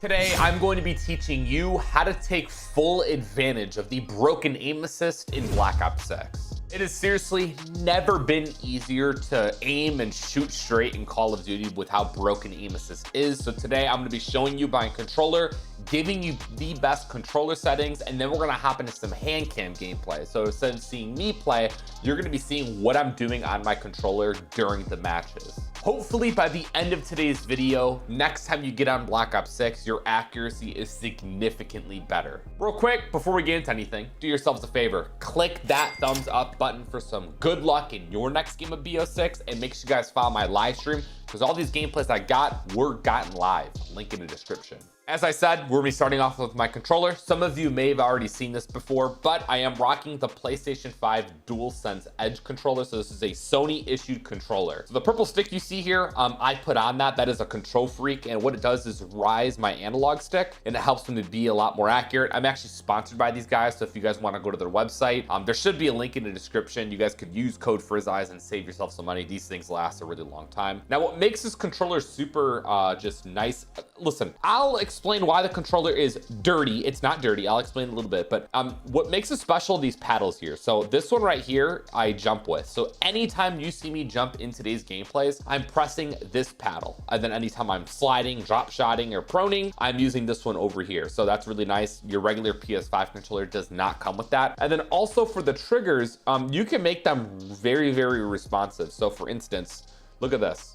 Today, I'm going to be teaching you how to take full advantage of the broken aim assist in Black Ops 6. It has seriously never been easier to aim and shoot straight in Call of Duty with how broken aim assist is. So today, I'm going to be showing you my controller, giving you the best controller settings, and then we're going to hop into some hand cam gameplay. So instead of seeing me play, you're going to be seeing what I'm doing on my controller during the matches. Hopefully by the end of today's video, next time you get on Black Ops 6, your accuracy is significantly better. Real quick, before we get into anything, do yourselves a favor, click that thumbs up button for some good luck in your next game of BO6, and make sure you guys follow my live stream because all these gameplays I got were gotten live. Link in the description. As I said, we're gonna be starting off with my controller. Some of you may have already seen this before, but I am rocking the PlayStation 5 DualSense Edge controller. So this is a Sony issued controller. So the purple stick you see here, I put on that is a Control Freak. And what it does is rise my analog stick and it helps them to be a lot more accurate. I'm actually sponsored by these guys. So if you guys wanna go to their website, there should be a link in the description. You guys could use code FRIZZEYES and save yourself some money. These things last a really long time. Now, what makes this controller super just nice, listen, I'll explain why the controller is dirty. It's not dirty. I'll explain a little bit, but what makes it special, these paddles here. So this one right here, I jump with. So anytime you see me jump in today's gameplays, I'm pressing this paddle. And then anytime I'm sliding, drop shotting, or proning, I'm using this one over here. So that's really nice. Your regular PS5 controller does not come with that. And then also for the triggers, you can make them very, very responsive. So for instance, look at this.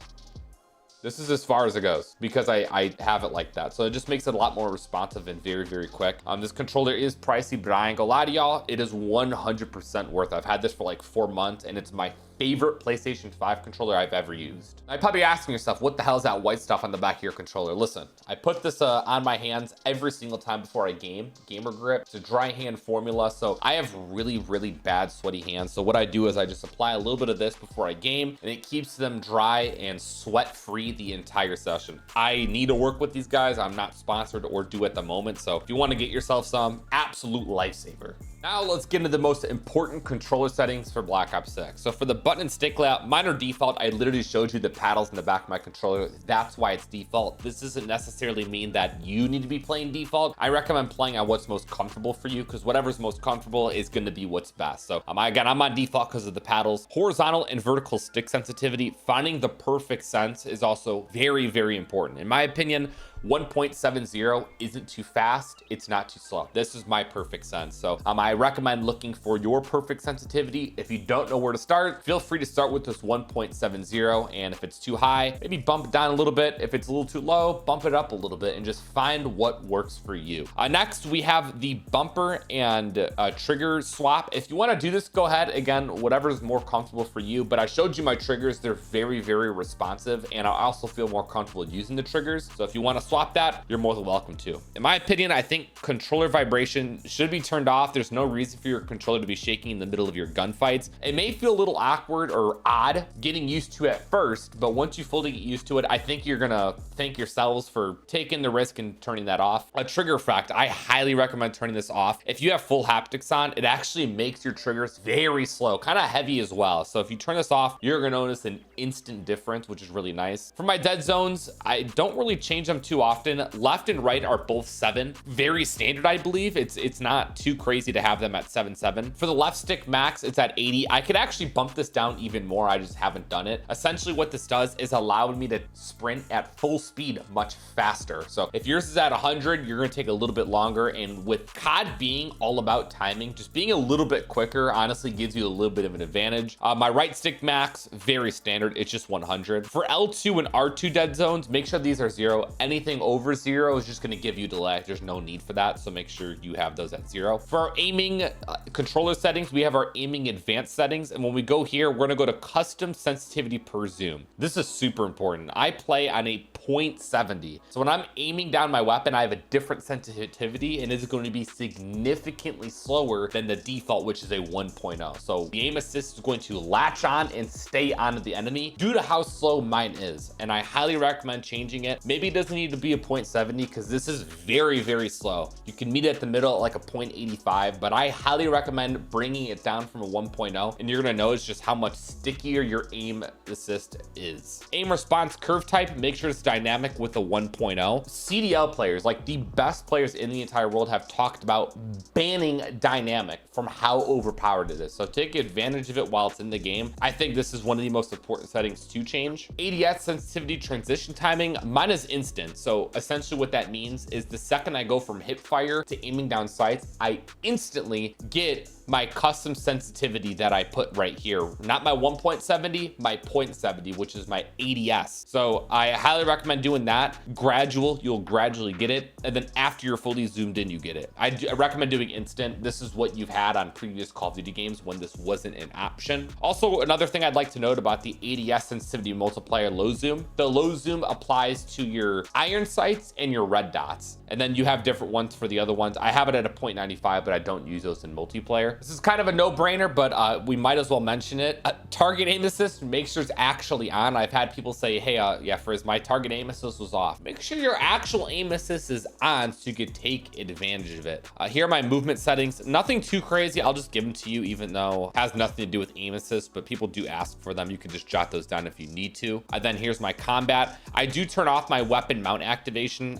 This is as far as it goes because I have it like that. So it just makes it a lot more responsive and very, very quick. This controller is pricey, but I ain't gonna lie to y'all, it is 100% worth it. I've had this for like 4 months and it's my favorite PlayStation 5 controller I've ever used. Now, you're probably asking yourself, what the hell is that white stuff on the back of your controller? Listen, I put this on my hands every single time before I game. Gamer Grip. It's a dry hand formula. So I have really, really bad sweaty hands. So what I do is I just apply a little bit of this before I game and it keeps them dry and sweat free the entire session. I need to work with these guys. I'm not sponsored or due at the moment. So if you want to get yourself some, absolute lifesaver. Now let's get into the most important controller settings for Black Ops 6. So for the button and stick layout, mine are default. I literally showed you the paddles in the back of my controller. That's why it's default. This doesn't necessarily mean that you need to be playing default. I recommend playing on what's most comfortable for you because whatever's most comfortable is going to be what's best. So again, I'm on default because of the paddles. Horizontal and vertical stick sensitivity. Finding the perfect sense is also very, very important. In my opinion, 1.70 isn't too fast, it's not too slow. This is my perfect sense. So I recommend looking for your perfect sensitivity. If you don't know where to start, feel free to start with this 1.70, and if it's too high, maybe bump it down a little bit. If it's a little too low, bump it up a little bit and just find what works for you. Next, we have the bumper and trigger swap. If you want to do this, go ahead. Again, whatever is more comfortable for you, but I showed you my triggers. They're very, very responsive, and I also feel more comfortable using the triggers. So if you want to swap that, you're more than welcome to. In my opinion, I think controller vibration should be turned off. There's no reason for your controller to be shaking in the middle of your gunfights. It may feel a little awkward or odd getting used to at first, but once you fully get used to it, I think you're gonna thank yourselves for taking the risk and turning that off. A trigger effect, I highly recommend turning this off. If you have full haptics on, it actually makes your triggers very slow, kind of heavy as well. So if you turn this off, you're gonna notice an instant difference, which is really nice. For my dead zones, I don't really change them too often. Left and right are both 7. Very standard, I believe. It's not too crazy to have them at 7.7. For the left stick max, it's at 80. I could actually bump this down even more. I just haven't done it. Essentially what this does is allow me to sprint at full speed much faster. So if yours is at 100, you're gonna take a little bit longer. And with COD being all about timing, just being a little bit quicker honestly gives you a little bit of an advantage. My right stick max, very standard. It's just 100. For L2 and R2 dead zones, make sure these are 0. Anything over 0 is just going to give you delay. There's no need for that, so make sure you have those at 0. For our aiming controller settings, we have our aiming advanced settings, and when we go here, we're going to go to custom sensitivity per zoom. This is super important. I play on a 0.70, so when I'm aiming down my weapon, I have a different sensitivity, and it's going to be significantly slower than the default, which is a 1.0. So the aim assist is going to latch on and stay on the enemy due to how slow mine is, and I highly recommend changing it. Maybe it doesn't need to to be a 0.70 because this is very, very slow. You can meet it at the middle at like a 0.85, but I highly recommend bringing it down from a 1.0, and you're gonna notice just how much stickier your aim assist is. Aim response curve type, make sure it's dynamic with a 1.0. CDL players, like the best players in the entire world, have talked about banning dynamic from how overpowered it is. So take advantage of it while it's in the game. I think this is one of the most important settings to change. ADS sensitivity transition timing, mine is instant. So essentially what that means is the second I go from hip fire to aiming down sights, I instantly get my custom sensitivity that I put right here. Not my 1.70, my 0.70, which is my ADS. So I highly recommend doing that. Gradual, you'll gradually get it. And then after you're fully zoomed in, you get it. I recommend doing instant. This is what you've had on previous Call of Duty games when this wasn't an option. Also, another thing I'd like to note about the ADS sensitivity multiplier low zoom, the low zoom applies to your iron sights and your red dots. And then you have different ones for the other ones. I have it at a 0.95, but I don't use those in multiplayer. This is kind of a no-brainer, but we might as well mention it. Target aim assist, make sure it's actually on. I've had people say, hey, yeah, Frizz, my target aim assist was off. Make sure your actual aim assist is on so you could take advantage of it. Here are my movement settings. Nothing too crazy. I'll just give them to you, even though it has nothing to do with aim assist, but people do ask for them. You can just jot those down if you need to. Then here's my combat. I do turn off my weapon mount activation.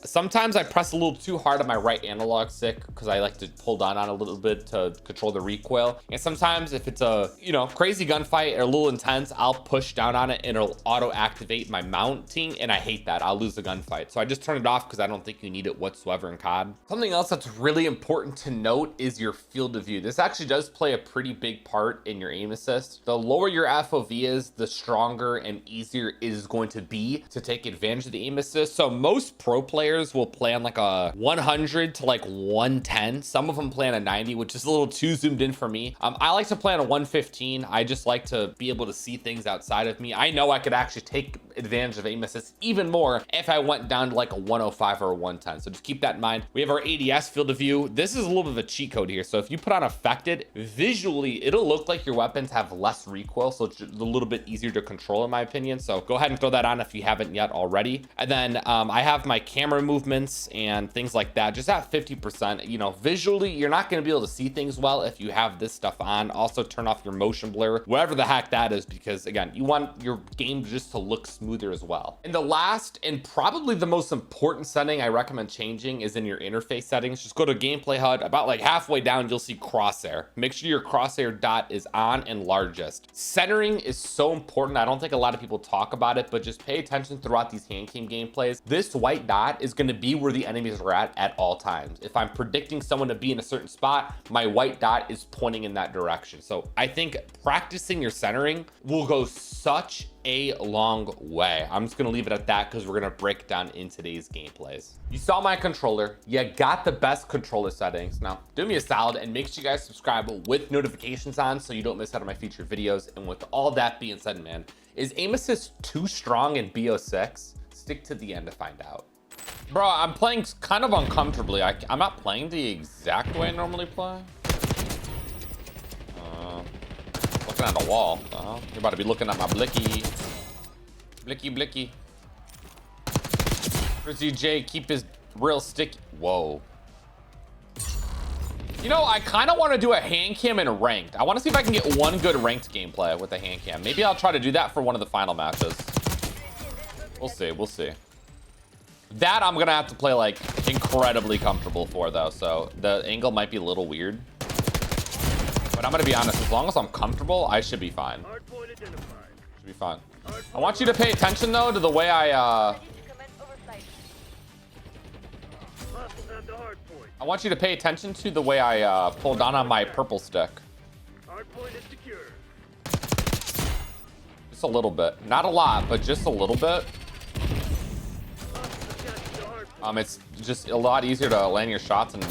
Sometimes I press a little too hard on my right analog stick because I like to pull down on a little bit to control the recoil. And sometimes if it's a, crazy gunfight or a little intense, I'll push down on it and it'll auto activate my mounting, and I hate that. I'll lose the gunfight. So I just turn it off because I don't think you need it whatsoever in COD. Something else that's really important to note is your field of view. This actually does play a pretty big part in your aim assist. The lower your FOV is, the stronger and easier it is going to be to take advantage of the aim assist. So most pro players will play on like a 100 to like 110. Some of them play on a 90, which is a little too zoomed in for me. I like to play on a 115. I just like to be able to see things outside of me. I know I could actually take advantage of aim assist even more if I went down to like a 105 or a 110. So just keep that in mind. We have our ADS field of view. This is a little bit of a cheat code here. So if you put on affected, visually, it'll look like your weapons have less recoil. So it's a little bit easier to control in my opinion. So go ahead and throw that on if you haven't yet already. And then I have my camera movements and things like that just at 50%. Visually, you're not going to be able to see things well if you have this stuff on. Also turn off your motion blur, whatever the heck that is, because again, you want your game just to look smoother as well. And the last and probably the most important setting I recommend changing is in your interface settings. Just go to gameplay HUD, about like halfway down, you'll see crosshair. Make sure your crosshair dot is on and largest. Centering is so important. I don't think a lot of people talk about it, but just pay attention throughout these HANDCAM gameplays. This white dot is going to be where the enemies are at all times. If I'm predicting someone to be in a certain spot, my white dot is pointing in that direction. So I think practicing your centering will go such a long way. I'm just gonna leave it at that because we're gonna break it down in today's gameplays. You saw my controller. You got the best controller settings. Now, do me a solid and make sure you guys subscribe with notifications on so you don't miss out on my future videos. And with all that being said, man, is aim assist too strong in BO6? Stick to the end to find out. Bro, I'm playing kind of uncomfortably. I'm not playing the exact way I normally play. Looking at the wall. You're about to be looking at my blicky. Blicky. Frizzy J, keep his real sticky. Whoa. I kind of want to do a HANDCAM in ranked. I want to see if I can get one good ranked gameplay with the HANDCAM. Maybe I'll try to do that for one of the final matches. We'll see. That I'm gonna have to play like incredibly comfortable for though, so the angle might be a little weird. But I'm gonna be honest, as long as I'm comfortable, I should be fine. Should be fine. I want you to pay attention though to the way I want you to pay attention to the way I pull down on my purple stick. Just a little bit. Not a lot, but just a little bit. It's just a lot easier to land your shots, and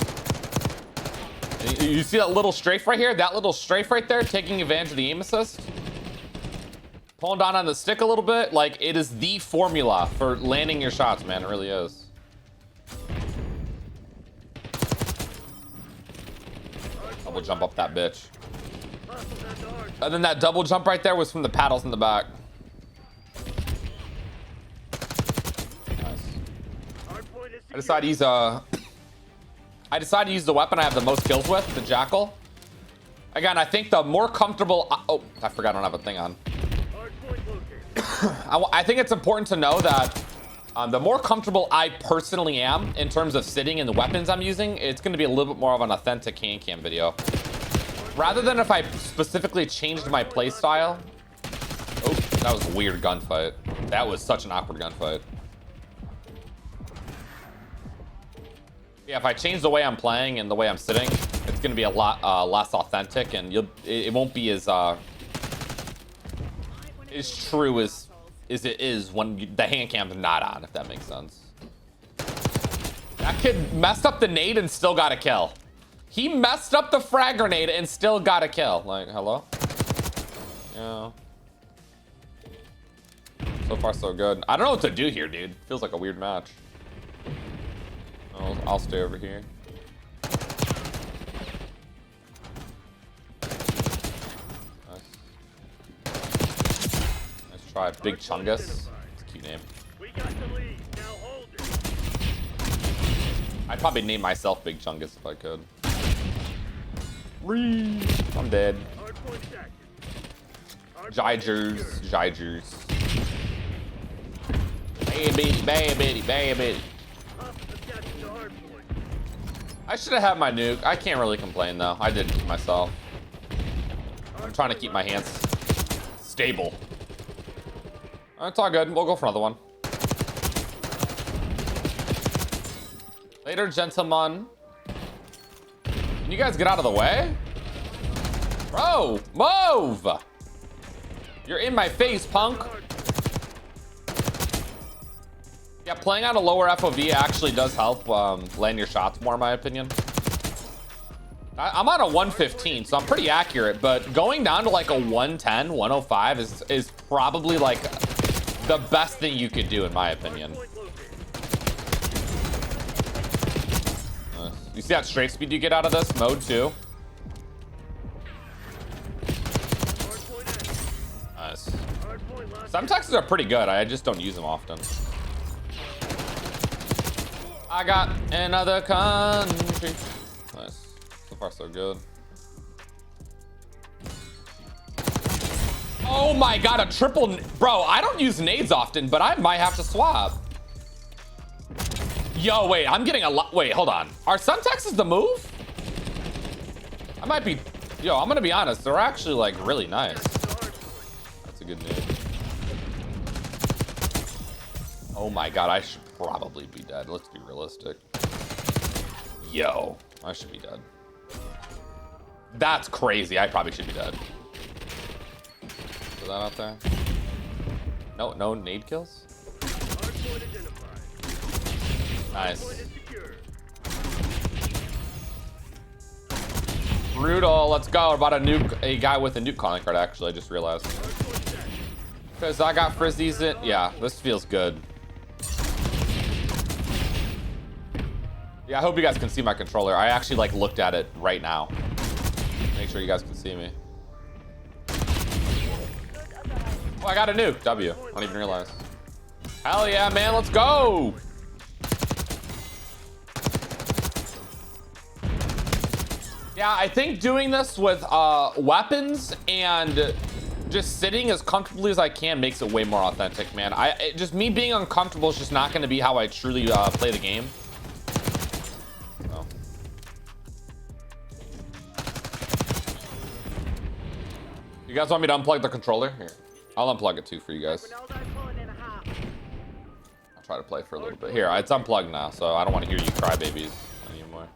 you see that little strafe right here? That little strafe right there, taking advantage of the aim assist. Pulling down on the stick a little bit, like it is the formula for landing your shots, man. It really is. Double jump up that bitch. And then that double jump right there was from the paddles in the back. Nice. I decided to use the weapon I have the most kills with, the Jackal. Again, I think the more comfortable. Oh, I forgot I don't have a thing on. I think it's important to know that the more comfortable I personally am in terms of sitting and the weapons I'm using, it's going to be a little bit more of an authentic HANDCAM video. Rather than if I specifically changed my play style. Oh, that was a weird gunfight. That was such an awkward gunfight. Yeah, if I change the way I'm playing and the way I'm sitting, it's going to be a lot less authentic, and it won't be as true as it is when the HANDCam's not on, if that makes sense. That kid messed up the nade and still got a kill. He messed up the frag grenade and still got a kill. Like, hello? Yeah. So far, so good. I don't know what to do here, dude. Feels like a weird match. I'll stay over here. Nice try. Big Chungus. It's a cute name. I'd probably name myself Big Chungus if I could. I'm dead. Jigers. Baby. I should have had my nuke. I can't really complain though. I did it to myself. I'm trying to keep my hands stable. It's all good. We'll go for another one. Later, gentlemen. Can you guys get out of the way? Bro, move! You're in my face, punk. Yeah, playing on a lower FOV actually does help land your shots more, in my opinion. I'm on a 115, so I'm pretty accurate, but going down to like a 110, 105 is probably like the best thing you could do, in my opinion. You see that straight speed you get out of this mode too? Nice. Some texts are pretty good. I just don't use them often. I got another country. Nice. So far, so good. Oh my god, a triple. Bro, I don't use nades often, but I might have to swap. Yo, wait, I'm getting a lot. Wait, hold on. Are Semtexes the move? I might be. Yo, I'm gonna be honest. They're actually like really nice. That's a good nade. Oh my god, I should probably be dead. Let's be realistic. Yo, I should be dead. That's crazy. I probably should be dead. Is that out there? No nade kills? Nice. Brutal. Let's go. We're about to nuke a guy with a nuke calling card, actually. I just realized. Because I got frizzies in. Yeah, this feels good. Yeah, I hope you guys can see my controller. I actually like looked at it right now. Make sure you guys can see me. Oh, I got a nuke. W. I don't even realize. Hell yeah, man. Let's go. Yeah, I think doing this with weapons and just sitting as comfortably as I can makes it way more authentic, man. Just me being uncomfortable is just not going to be how I truly play the game. Oh. You guys want me to unplug the controller? Here, I'll unplug it too for you guys. I'll try to play for a little bit. Here, it's unplugged now, so I don't want to hear you cry babies anymore.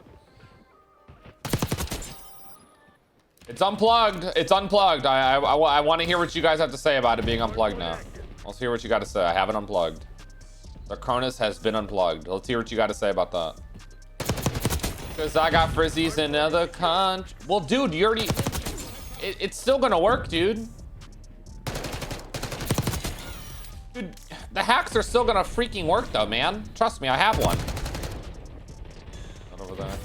It's unplugged. It's unplugged. I want to hear what you guys have to say about it being unplugged now. Let's hear what you got to say. I have it unplugged. The Cronus has been unplugged. Let's hear what you got to say about that. Because I got frizzies in other countries. Well, dude, you already... It's still going to work, dude. Dude, the hacks are still going to freaking work, though, man. Trust me, I have one. Not over there.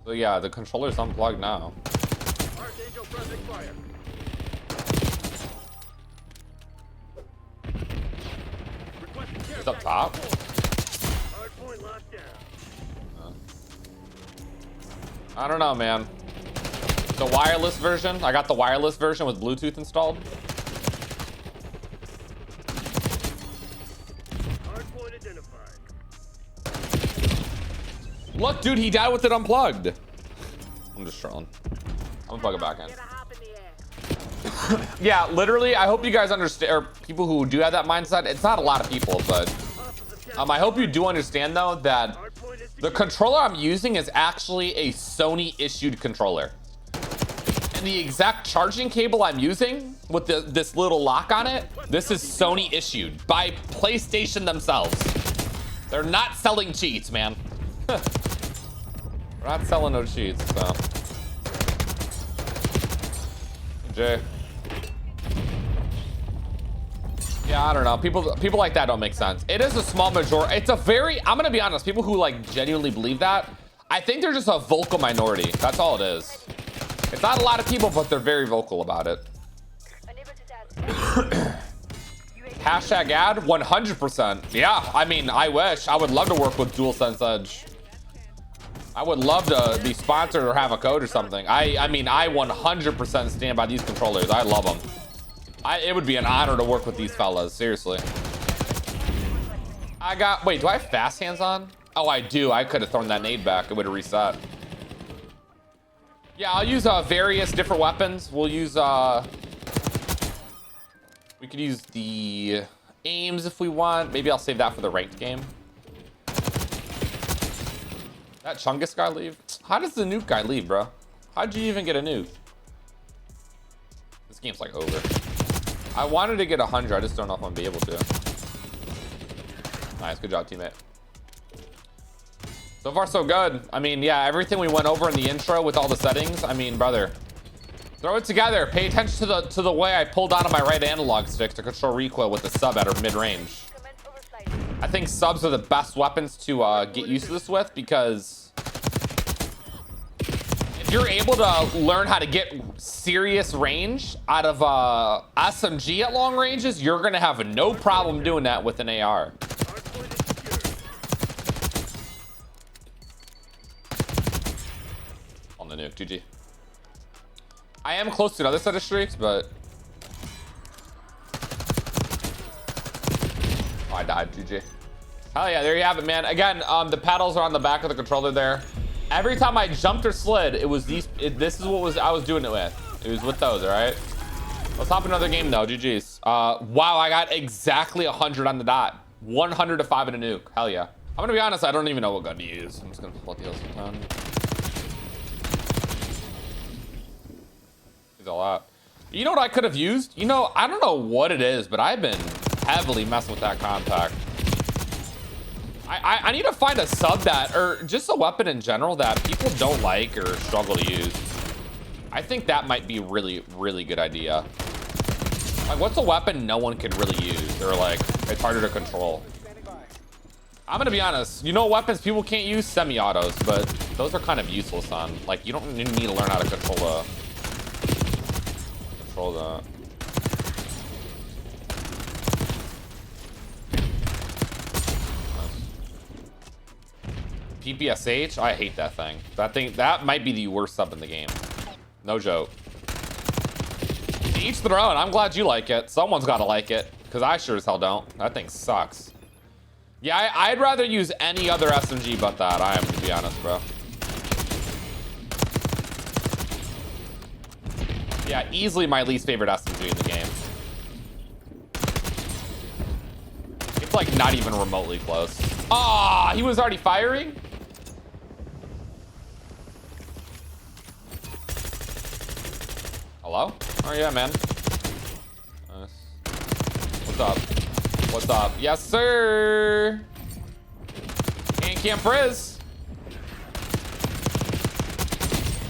So yeah, the controller's unplugged now. Archangel pressing fire. Requesting He's up top. I don't know, man. The wireless version. I got the wireless version with Bluetooth installed. Look, dude, he died with it unplugged. I'm just trolling. I'm gonna plug it back in. Yeah, literally, I hope you guys understand, or people who do have that mindset, it's not a lot of people, but I hope you do understand, though, that the controller I'm using is actually a Sony issued controller. And the exact charging cable I'm using with this little lock on it, this is Sony issued by PlayStation themselves. They're not selling cheats, man. We're not selling no cheats, so. Jay. Yeah, I don't know. People like that don't make sense. It is a small majority. It's a very, I'm gonna be honest, people who like genuinely believe that, I think they're just a vocal minority. That's all it is. It's not a lot of people, but they're very vocal about it. Hashtag ad 100%. Yeah, I mean, I wish. I would love to work with DualSense Edge. I would love to be sponsored or have a code or something. I mean, I 100% stand by these controllers. I love them. It would be an honor to work with these fellas, seriously. Wait, do I have fast hands on? Oh, I do. I could have thrown that nade back. It would have reset. Yeah, I'll use various different weapons. We'll use, we could use the aims if we want. Maybe I'll save that for the ranked game. That Chungus guy leave? How does the nuke guy leave, bro? How'd you even get a nuke? This game's like over. I wanted to get 100. I just don't know if I'm gonna be able to. Nice, good job, teammate. So far, so good. I mean, yeah, everything we went over in the intro with all the settings. I mean, brother, throw it together. Pay attention to the way I pull down on my right analog stick to control recoil with the sub at or mid-range. I think subs are the best weapons to get used to this with, because if you're able to learn how to get serious range out of SMG at long ranges, you're gonna have no problem doing that with an AR. On the nuke, GG. I am close to another set of streaks, but oh, I died. GG. Hell yeah, there you have it, man. Again, the paddles are on the back of the controller there. Every time I jumped or slid, it was these. This is what I was doing it with. It was with those, all right? Let's hop another game though. GG's. Wow, I got exactly 100 on the dot. 100 to 5 in a nuke. Hell yeah. I'm gonna be honest, I don't even know what gun to use. I'm just gonna let the others on. He's all out. You know what I could have used? You know, I don't know what it is, but I've been heavily messing with that contact. I need to find a sub that, or just a weapon in general that people don't like or struggle to use. I think that might be really, really good idea. Like, what's a weapon no one can really use, or like it's harder to control? I'm gonna be honest. You know, weapons people can't use, semi-autos, but those are kind of useless on. Like, you don't need to learn how to control that. PPSH, I hate that thing. That might be the worst sub in the game. No joke. Each their own. I'm glad you like it. Someone's got to like it, because I sure as hell don't. That thing sucks. Yeah, I'd rather use any other SMG but that. I am, to be honest, bro. Yeah, easily my least favorite SMG in the game. It's like not even remotely close. Ah, he was already firing? Hello? Oh yeah, man. Nice. What's up? What's up? Yes, sir. HANDCAM frizz.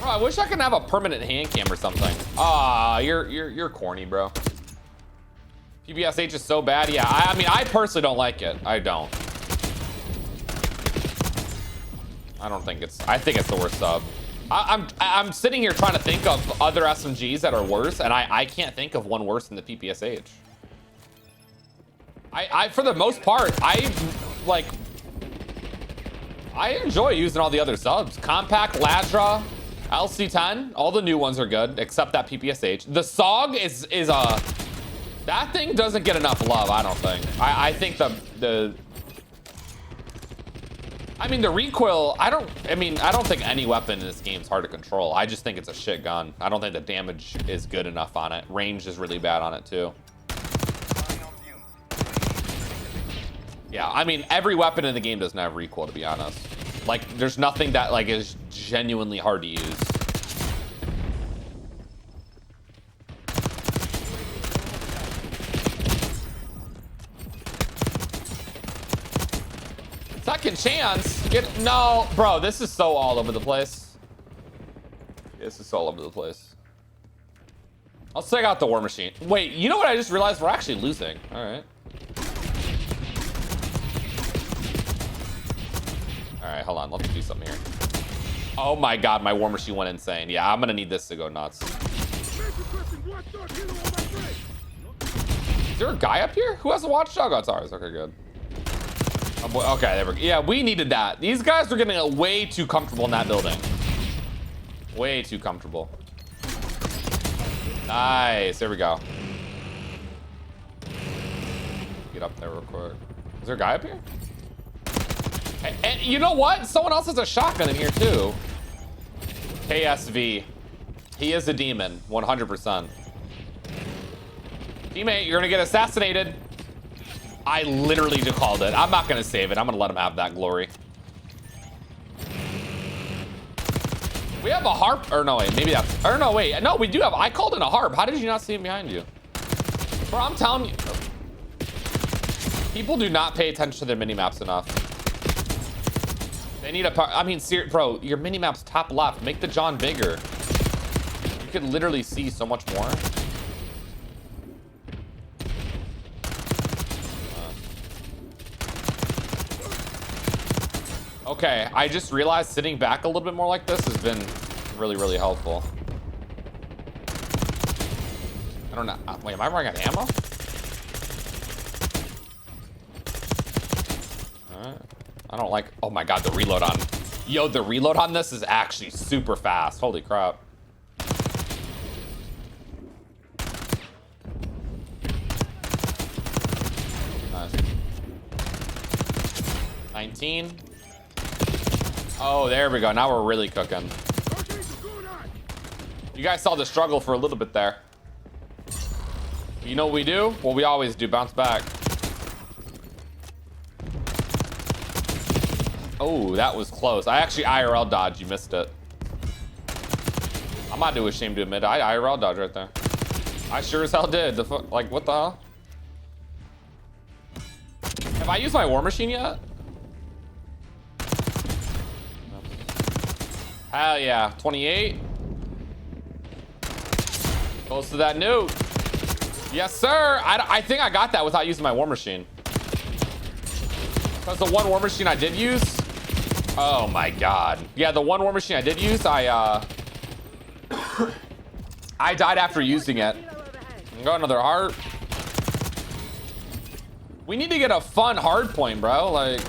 Bro, I wish I could have a permanent HANDCAM or something. Ah, you're corny, bro. PPSH is so bad. Yeah, I mean, I personally don't like it. I don't. I don't think it's. I think it's the worst sub. I'm sitting here trying to think of other SMGs that are worse, and I can't think of one worse than the PPSH. I for the most part, I enjoy using all the other subs. Compact, Ladra, LC10, all the new ones are good, except that PPSH. The SOG is that thing doesn't get enough love, I don't think. I think the recoil, I don't think any weapon in this game is hard to control. I just think it's a shit gun. I don't think the damage is good enough on it. Range is really bad on it too. Yeah, I mean, every weapon in the game doesn't have recoil, to be honest. Like, there's nothing that like is genuinely hard to use. Second chance. No, bro, this is so all over the place. This is so all over the place. I'll check out the war machine. Wait, you know what I just realized? We're actually losing. All right. All right, hold on. Let's do something here. Oh my God, my war machine went insane. Yeah, I'm gonna need this to go nuts. Is there a guy up here? Who has a watchdog? Oh, it's ours. Okay, good. Okay, there we go. Yeah, we needed that. These guys were getting way too comfortable in that building. Way too comfortable. Nice. There we go. Get up there real quick. Is there a guy up here? And you know what? Someone else has a shotgun in here too. KSV. He is a demon, 100%. Teammate, you're gonna get assassinated. I literally just called it. I'm not gonna save it. I'm gonna let him have that glory. We have a harp, or no, wait, maybe that's, or no, wait, no, we do have, I called in a harp. How did you not see him behind you? Bro, I'm telling you, people do not pay attention to their mini-maps enough. They need bro, your mini-map's top left. Make the John bigger. You could literally see so much more. Okay, I just realized sitting back a little bit more like this has been really, really helpful. I don't know. Wait, am I running out of ammo? All right. I don't like, oh my God, the reload on. Yo, the reload on this is actually super fast. Holy crap. Nice. 19. Oh, there we go. Now we're really cooking. You guys saw the struggle for a little bit there. You know what we do? What we always do, bounce back. Oh, that was close. I actually IRL dodged. You missed it. I'm not too ashamed to admit it. I IRL dodged right there. I sure as hell did. Like, what the hell? Have I used my war machine yet? Hell yeah. 28. Close to that nuke. Yes, sir. I think I got that without using my war machine. Because the one war machine I did use. Oh my God. Yeah, the one war machine I did use, I died after using it. Got another heart. We need to get a fun hard point, bro. Like,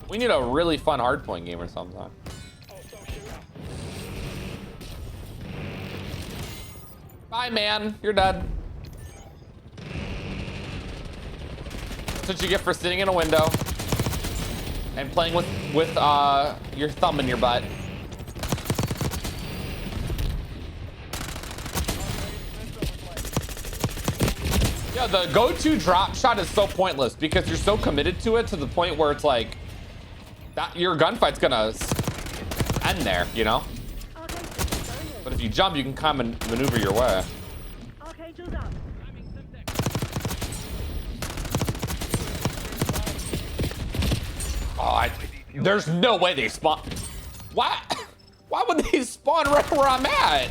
we need a really fun hard point game or something. Bye, man. You're dead. That's what you get for sitting in a window and playing with your thumb in your butt. Yeah, the go-to drop shot is so pointless because you're so committed to it to the point where it's like that your gunfight's gonna end there, you know? But if you jump, you can kind of maneuver your way. Oh, there's no way they spawn. Why? Why would they spawn right where I'm at?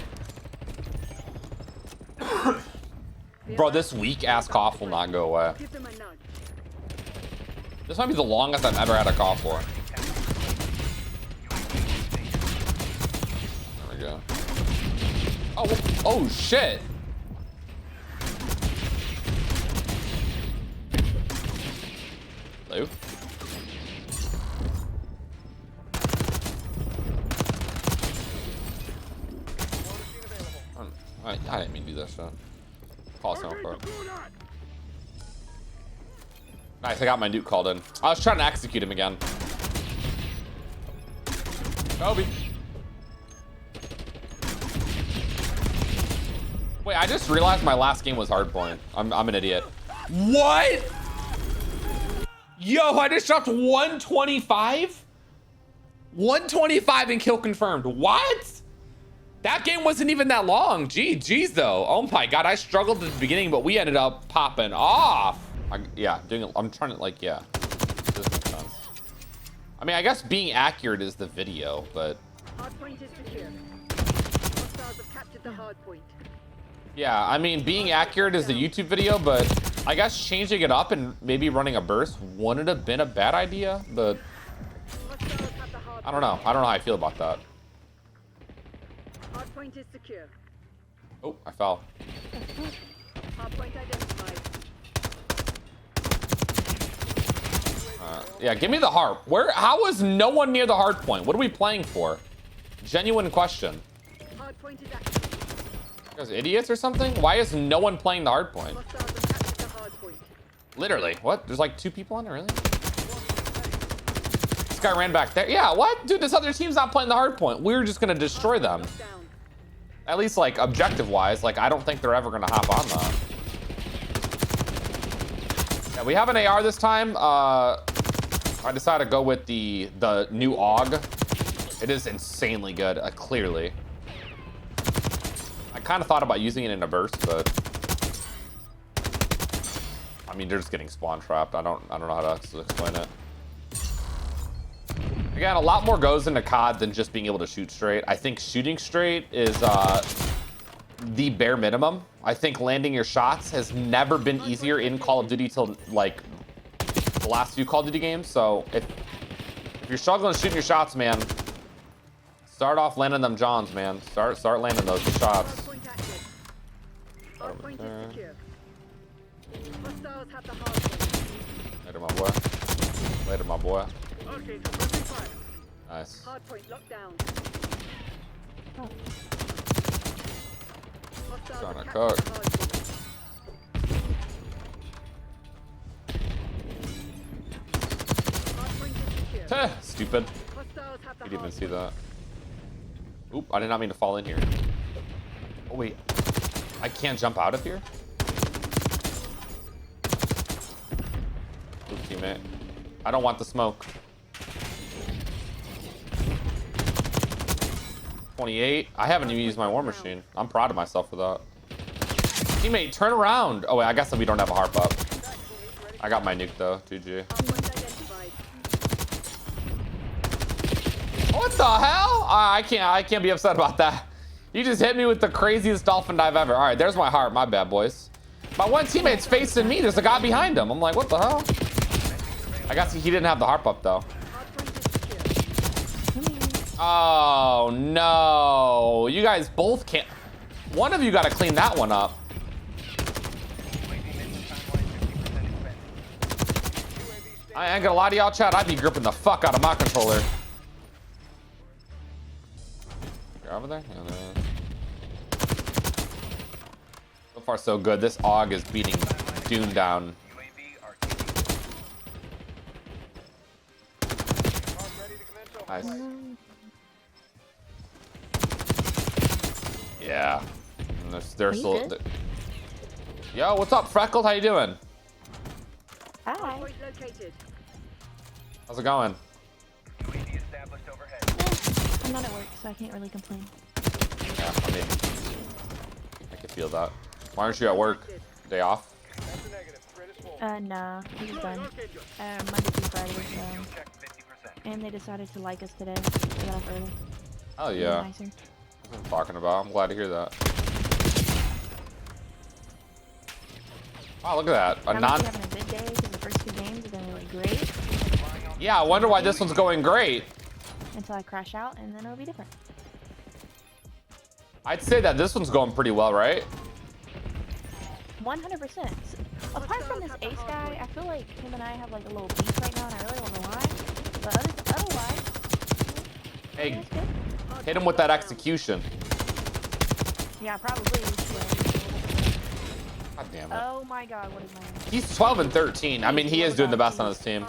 Bro, this weak ass cough will not go away. This might be the longest I've ever had a cough for. There we go. Oh shit. Hello? I didn't mean to do that shit. Call someone for it. Nice, I got my nuke called in. I was trying to execute him again. Kobe. Wait, I just realized my last game was hardpoint. I'm an idiot. What? Yo, I just dropped 125? 125 and kill confirmed. What? That game wasn't even that long. GG's though. Oh my God, I struggled at the beginning, but we ended up popping off. Yeah, I'm trying to like, yeah. This makes sense. I mean, I guess being accurate is the video, but. Hardpoint is secure. Hostiles have captured the hardpoint. Yeah, I mean, being accurate is the YouTube video, but I guess changing it up and maybe running a burst wouldn't have been a bad idea, but I don't know. I don't know how I feel about that. Hardpoint is secure. Oh, I fell. Hardpoint identified. Yeah, give me the harp. How is no one near the hard point? What are we playing for? Genuine question. Hardpoint is active. You guys idiots or something? Why is no one playing the hard point? Hostiles have captured the hardpoint. Literally. What? There's like 2 people on there, really? This guy ran back there. Yeah, what? Dude, this other team's not playing the hard point. We're just gonna destroy them. At least like objective-wise, like I don't think they're ever gonna hop on that. Yeah, we have an AR this time. I decided to go with the new AUG. It is insanely good, clearly. I kind of thought about using it in a burst, but I mean, they're just getting spawn trapped. I don't know how to explain it. Again, a lot more goes into COD than just being able to shoot straight. I think shooting straight is the bare minimum. I think landing your shots has never been easier in Call of Duty till like the last few Call of Duty games. So if you're struggling shooting your shots, man, start off landing them Johns, man. Start landing those shots. Hardpoint is secure. Hostiles have the hardpoint. Later, my boy. Later, my boy. Okay, suppressing fire. Nice. Hardpoint locked down. Trying to Hostiles cook. have captured the hardpoint. Hardpoint is secure. Stupid. Hostiles have the You didn't even see hardpoint. that. Oop, I did not mean to fall in here. Oh, wait. I can't jump out of here? Ooh, teammate. I don't want the smoke. 28. I haven't even used my war machine. I'm proud of myself for that. Teammate, turn around. Oh, wait, I guess that we don't have a harp up. I got my nuke, though. GG. Hardpoint identified. What the hell? I can't be upset about that. You just hit me with the craziest dolphin dive ever. All right, there's my heart. My bad, boys. My one teammate's facing me. There's a guy behind him. I'm like, what the hell? I guess he didn't have the harp up, though. Oh, no. You guys both can't. One of you got to clean that one up. I ain't gonna lie to y'all, chat. I'd be gripping the fuck out of my controller. You're over there? Yeah, there. So far, so good. This AUG is beating Dune down. Nice. Yeah. And they're still. Yo, what's up, Freckled? How you doing? Hi. How's it going? I'm not at work, so I can't really complain. Yeah, I mean, I can feel that. Why aren't you at work? Day off? Nah, he's done. Monday through Friday, so. And they decided to like us today. They got off early. Oh yeah. Nicer. That's what I'm talking about. I'm glad to hear that. Wow, look at that. A I'm non. actually having a good day because the first 2 games have been really great. Yeah, I wonder why this one's going great. Until I crash out, and then it'll be different. I'd say that this one's going pretty well, right? 100%. Apart from this ace guy, I feel like him and I have like a little beef right now, and I really don't know why. But otherwise, Hey, yeah, it's good. hit him with that execution. Yeah, probably. God damn it. Oh my god, what is my name? He's 12 and 13. I mean, he is doing the best on his team.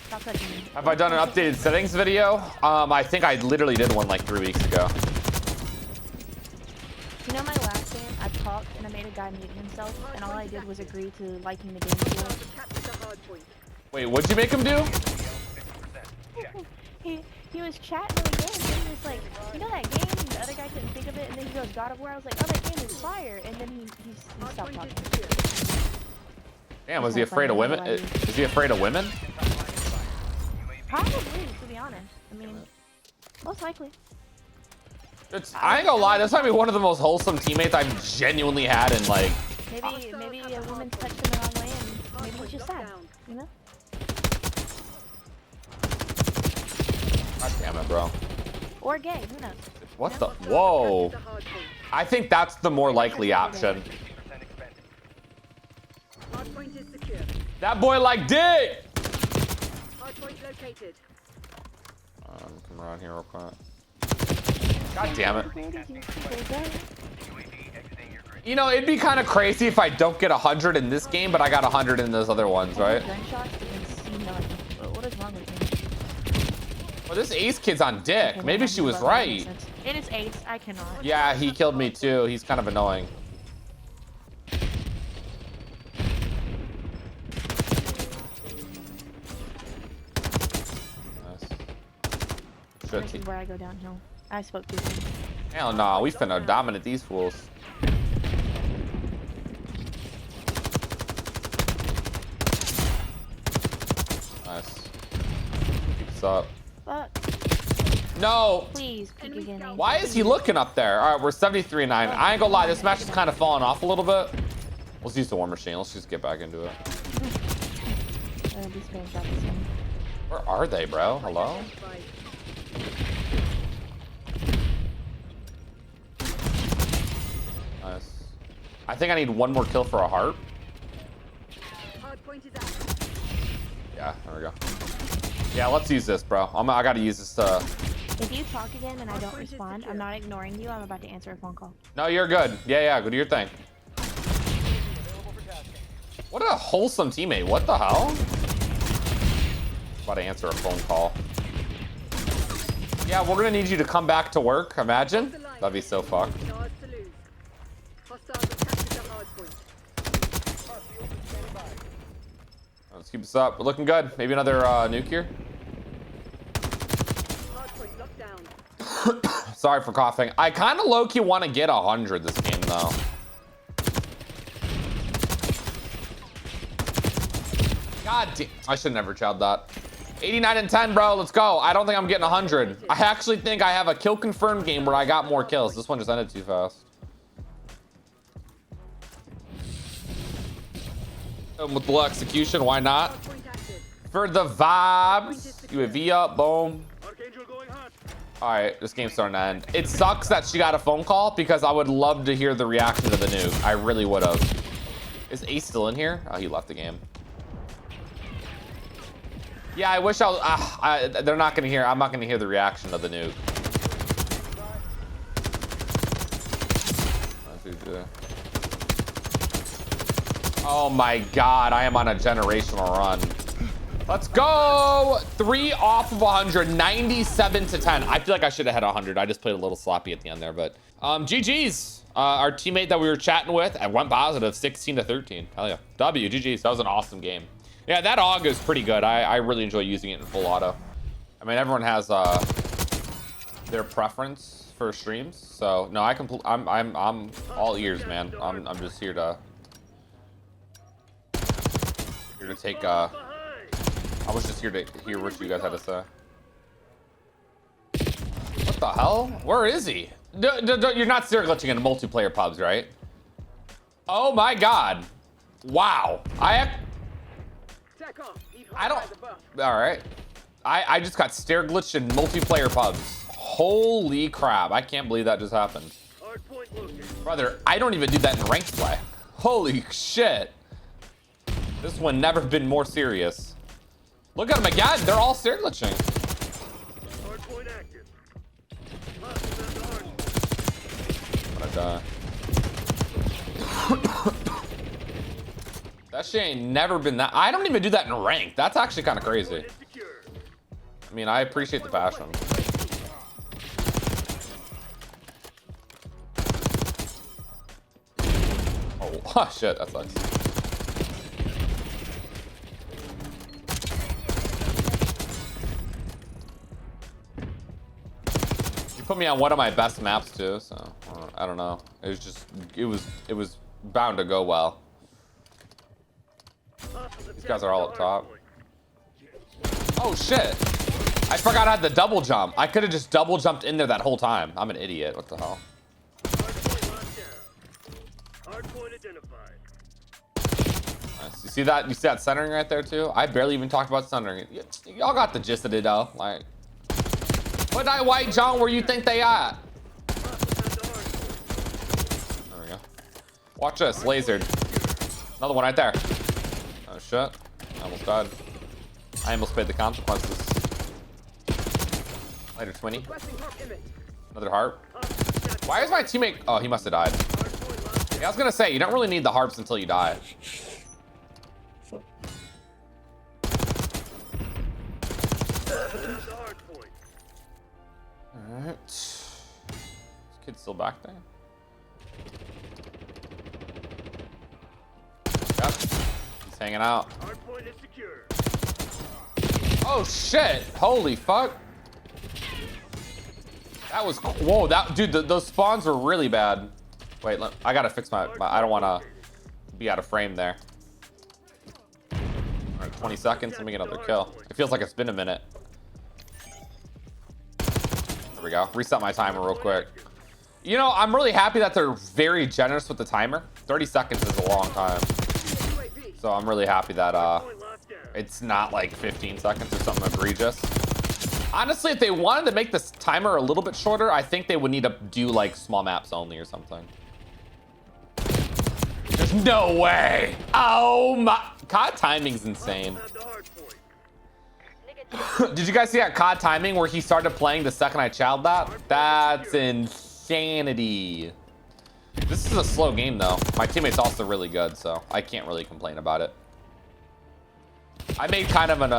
Stop touching me. Have I done an updated settings video? I think I literally did one like 3 weeks ago. You know my last game, I talked and I made a guy mute himself, and all I did was agree to liking the game tool. Wait, what'd you make him do? He was chatting in the game, and he was like, you know that game? And the other guy couldn't think of it, and then he goes, God of War. I was like, oh, that game is fire. And then he stopped talking. Damn, was he afraid of women? Is he afraid of women? Probably, to be honest. I mean, most likely. I ain't gonna lie, this might be one of the most wholesome teammates I've genuinely had in like... Maybe a woman touched him the wrong way, and maybe he's just sad, you know? God damn it, bro. Or gay, who knows? What the? Whoa. I think that's the more likely option. That boy like dick! Come around here real quick. God damn it. You know, it'd be kind of crazy if I don't get 100 in this game, but I got 100 in those other ones, right? What is wrong with me? Well, this ace kid's on dick. Maybe she was right. It is ace. I cannot. Yeah, he killed me too. He's kind of annoying. This is where I go downhill. I spoke to him. Hell no, we finna dominate these fools. Nice. Keep up. Fuck. No! Please, keep beginning. Why is he looking up there? Alright, we're 73-9. I ain't gonna lie, this match is kind of falling off a little bit. Let's use the war machine. Let's just get back into it. Where are they, bro? Hello? Nice. I think I need one more kill for a heart. Yeah, there we go. Yeah, let's use this, bro. I gotta use this to... If you talk again and I don't respond, I'm not ignoring you. I'm about to answer a phone call. No, you're good. Yeah, go do your thing. What a wholesome teammate. What the hell? About to answer a phone call. Yeah, we're gonna need you to come back to work. Imagine. That'd be so fucked. Let's keep this up. We're looking good. Maybe another nuke here. Sorry for coughing. I kind of low-key want to get 100 this game, though. God damn. I should never chowed that. 89 and 10, bro. Let's go. I don't think I'm getting 100. I actually think I have a kill confirmed game where I got more kills. This one just ended too fast. With the execution, why not? For the vibes. UAV up, boom. All right, this game's starting to end. It sucks that she got a phone call because I would love to hear the reaction to the nuke. I really would have. Is Ace still in here? Oh, he left the game. Yeah, I wish they're not gonna hear. I'm not gonna hear the reaction of the nuke. Oh my God, I am on a generational run. Let's go. 3 off of 100, 97 to 10. I feel like I should have had 100. I just played a little sloppy at the end there, but GG's. Our teammate that we were chatting with, I went positive, 16 to 13. Hell yeah. W, GG's. That was an awesome game. Yeah, that AUG is pretty good. I really enjoy using it in full auto. I mean, everyone has their preference for streams. So no, I'm all ears, man. I'm just here to take I was just here to hear what you guys had to say. What the hell? Where is he? You're not stair glitching in multiplayer pubs, right? Oh my God. Wow. I don't. All right. I just got stair glitched in multiplayer pubs. Holy crap. I can't believe that just happened. Brother, I don't even do that in ranked play. Holy shit. This one never been more serious. Look at them again. They're all stair glitching. Hardpoint active. Hostiles at the hard. I'm gonna die. That shit ain't never been that. I don't even do that in rank. That's actually kind of crazy. Is secure. I mean, I appreciate the passion. Oh, shit, that sucks. You put me on one of my best maps too, so I don't know. It was just, it was bound to go well. These guys are all up top. Oh shit! I forgot I had the double jump. I could have just double jumped in there that whole time. I'm an idiot. What the hell? Hardpoint locked down. Hardpoint identified. Nice. You see that? You see that centering right there too? I barely even talked about centering. Y'all got the gist of it though. Like, what that white John where you think they at? There we go. Watch this, lasered. Another one right there. Oh shit! I almost died. I almost paid the consequences. Later, Twinny. Requesting harp image. Another harp. Why is my teammate? Oh, he must have died. Yeah, I was gonna say you don't really need the harps until you die. Alright. This kid's still back there. Yep. He's hanging out. Hardpoint is secure. Oh shit! Holy fuck! That was whoa. That dude, those spawns were really bad. Wait, I gotta fix my. I don't want to be out of frame there. All right, 20 seconds. Let me get another kill. It feels like it's been a minute. There we go. Reset my timer real quick. You know, I'm really happy that they're very generous with the timer. 30 seconds is a long time. So I'm really happy that it's not like 15 seconds or something egregious. Honestly, if they wanted to make this timer a little bit shorter, I think they would need to do like small maps only or something. There's no way. Oh my, COD timing's insane. Did you guys see that COD timing where he started playing the second I chowed that? That's insanity. This is a slow game though. My teammate's also really good, so I can't really complain about it. I made kind of an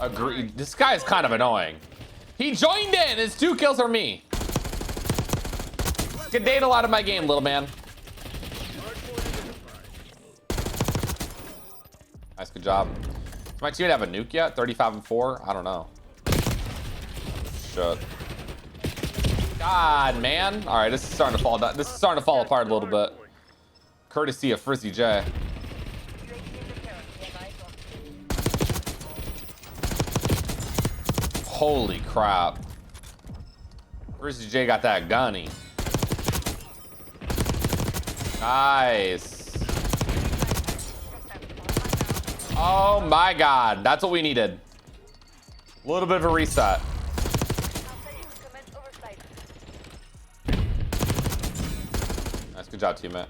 agree. This guy is kind of annoying. He joined in. His 2 kills are me. Skedaddle out of my game, little man. Nice, good job. Does my teammate have a nuke yet? 35-4? I don't know. Shit. God, man. All right, this is starting to fall down. This is starting to fall apart a little bit. Courtesy of Frizzy J. Holy crap. Frizzy J got that gunny. Nice. Oh my god. That's what we needed. A little bit of a reset. Nice, good job, teammate.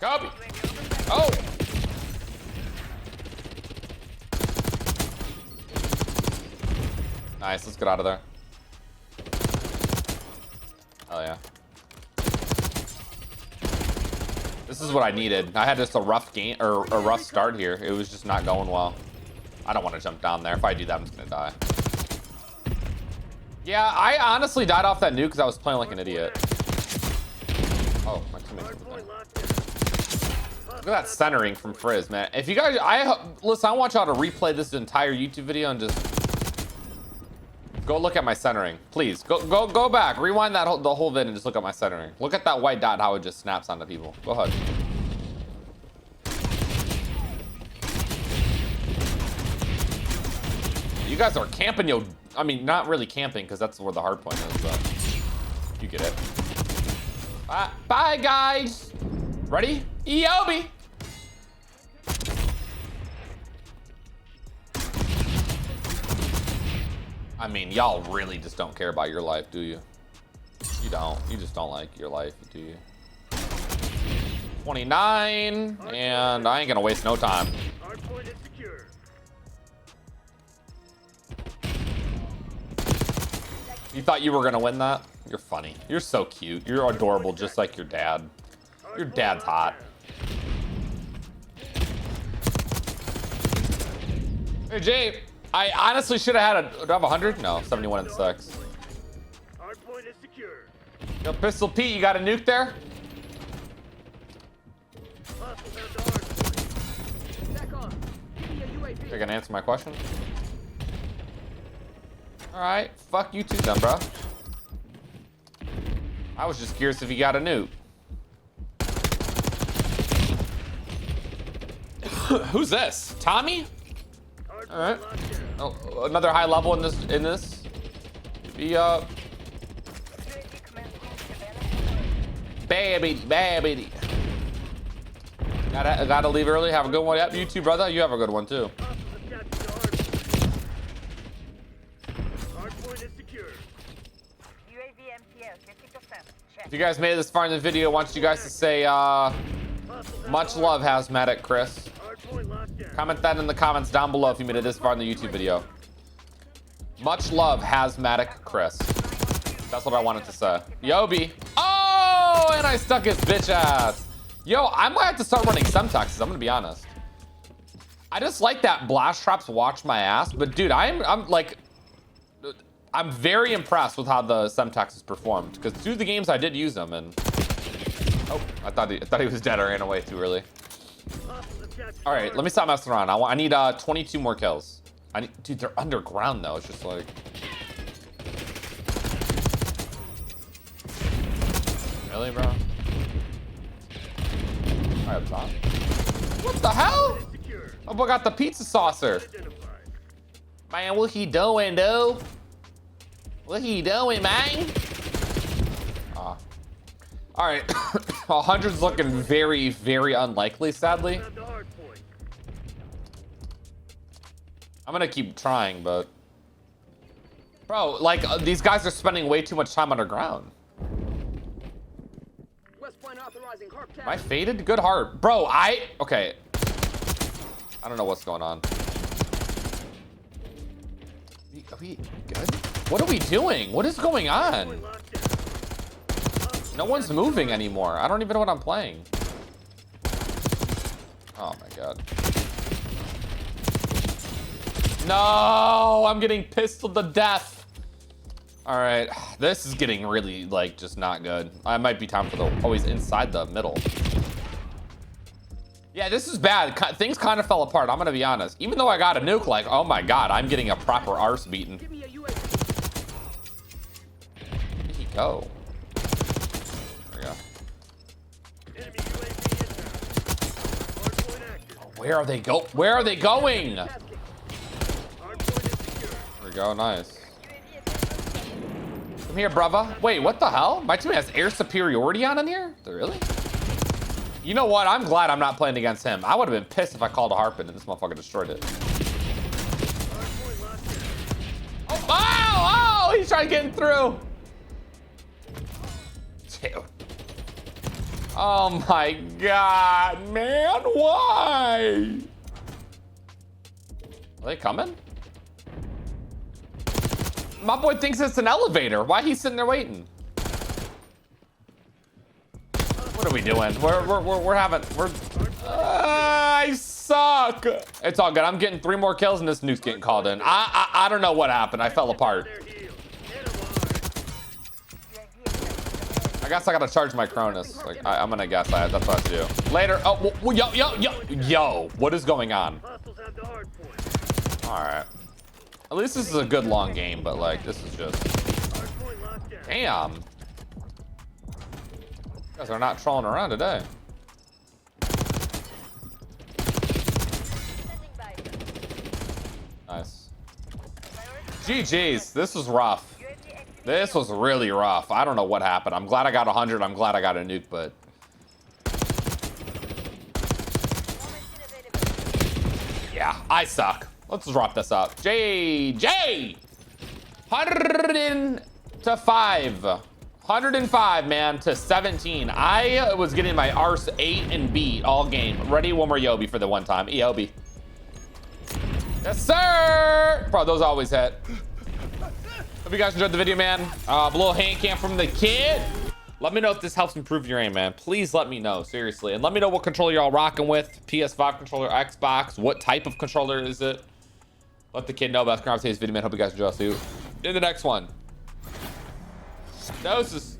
Copy. Oh! Nice, let's get out of there. Oh yeah. This is what I needed. I had just a rough game or a rough start here. It was just not going well. I don't want to jump down there. If I do that, I'm just gonna die. Yeah, I honestly died off that nuke because I was playing like an idiot. Oh, my teammate's over there. Look at that centering from Frizz, man. If you guys, listen, I want y'all to replay this entire YouTube video and just go look at my centering, please. Go back, rewind that the whole vid and just look at my centering. Look at that white dot, how it just snaps onto people. Go ahead. You guys are camping, yo. I mean, not really camping because that's where the hard point is, but you get it. Bye, guys. Ready? Yobi. I mean, y'all really just don't care about your life, do you? You don't. You just don't like your life, do you? 29, and I ain't gonna waste no time. Hardpoint is secure. You thought you were gonna win that? You're funny. You're so cute. You're adorable, just like your dad. Your dad's hot. Hey, Jay, I honestly should have had do I have 100? No, 71 and 6. Hardpoint is secure. Yo, Pistol Pete, you got a nuke there? Hostiles have the hardpoint. Back off. Give me a UAV. You're gonna answer my question? Alright, fuck you too then, bro. I was just curious if you got a nuke. Who's this? Tommy? All right. Oh, another high level in this. Be baby. Gotta leave early. Have a good one. Yep, you too, brother. You have a good one too. Hardpoint is secure. UAV MTL 50%. Check. If you guys made it this far in the video, I want you guys to say much love, Hazmatic Chris. Hardpoint locked down. Comment that in the comments down below if you made it this far in the YouTube video. Much love, Hazmatic Chris. That's what I wanted to say. Yobi. Oh, and I stuck his bitch ass. Yo, I might have to start running Semtexes, I'm gonna be honest. I just like that blast traps watch my ass, but dude, I'm very impressed with how the Semtexes performed, because 2 of the games I did use them, and oh, I thought he was dead. I ran away too early. All right, let me stop messing around. I need 22 more kills. Dude, they're underground though. It's just like, really, bro? All right, up top. What the hell? Oh, boy, got the pizza saucer. Man, what he doing, dude? What he doing, man? All right, 100's looking very, very unlikely, sadly. I'm gonna keep trying, but bro, like these guys are spending way too much time underground. West Point authorizing Harp Am I faded? Good heart, bro. Okay. I don't know what's going on. Are we good? What are we doing? What is going on? No one's moving anymore. I don't even know what I'm playing. Oh my god. No, I'm getting pistoled to death. All right, this is getting really like just not good. I might be time for the always inside the middle. Yeah, this is bad. Things kind of fell apart. I'm gonna be honest. Even though I got a nuke, like, oh my god, I'm getting a proper arse beaten. Give me a UAV. Where did he go? There we go. Enemy UAV inbound. Hardpoint active. Where are they go? Where are they going? There Hardpoint is secure. we go. Nice. Come here, brother. Wait, what the hell? My team has air superiority on in here? Really? You know what? I'm glad I'm not playing against him. I would have been pissed if I called a Harpin and this motherfucker destroyed it. Hardpoint locked down. Oh, he's trying to get through. Dude. Oh my god, man, why? Are they coming? My boy thinks it's an elevator. Why he's sitting there waiting? What are we doing? I suck. It's all good. I'm getting 3 more kills and this nuke's getting called in. I don't know what happened. I fell apart. Their heel. Hit 'em hard. I guess I gotta charge my Cronus. Like I'm gonna guess that's what I have to do. Later. Oh, yo, what is going on? Hostiles have the hardpoint. All right. At least this is a good long game, but like this is just Hardpoint locked down. damn. You guys are not trolling around today. Nice. GG's. This was rough. This was really rough. I don't know what happened. I'm glad I got 100. I'm glad I got a nuke, but yeah, I suck. Let's just wrap this up. JJ 100 to 5. 105, man, to 17. I was getting my arse 8 and B all game. Ready? One more Yobi for the one time. Yobi. Yes, sir. Bro, those always hit. Hope you guys enjoyed the video, man. A little hand cam from the kid. Let me know if this helps improve your aim, man. Please let me know, seriously. And let me know what controller y'all rocking with. PS5 controller, Xbox. What type of controller is it? Let the kid know about today's video, man. Hope you guys enjoy. See you in the next one. Doses.